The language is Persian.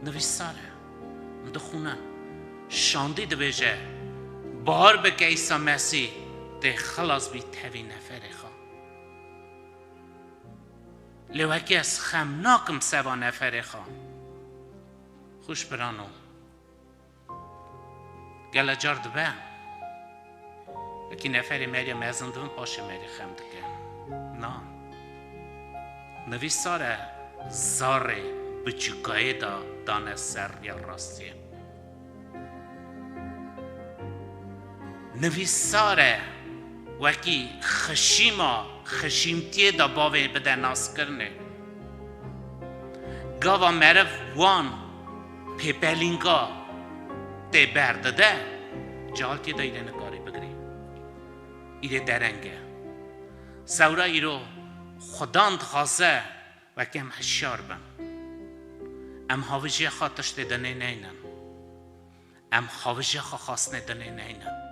نویساره دخونه شاندی دبیجه بار بگه ایسا مسیح ده خلاص بی تاوی نفره خواه لیوکی از خمناکم سوا نفره خواه خوش برانو گله جار دبه اکی نفری میری مزندون پاشه میری خم دکه نه نویساره زاره بچگاه دانه سر یا راستیه نویساره وکی خشیمتیه دا باوی بده ناس کرنه گاوا مرف وان پیپلینگا ده برده ده جالتی دا ایره نگاری بگری ایره درنگه سورا ایرو خداند خواسته وکی هم هشیار بم ام حاوجی خواه تشت دنه نینن ام حاوجی خواه خواستنه دنه نینن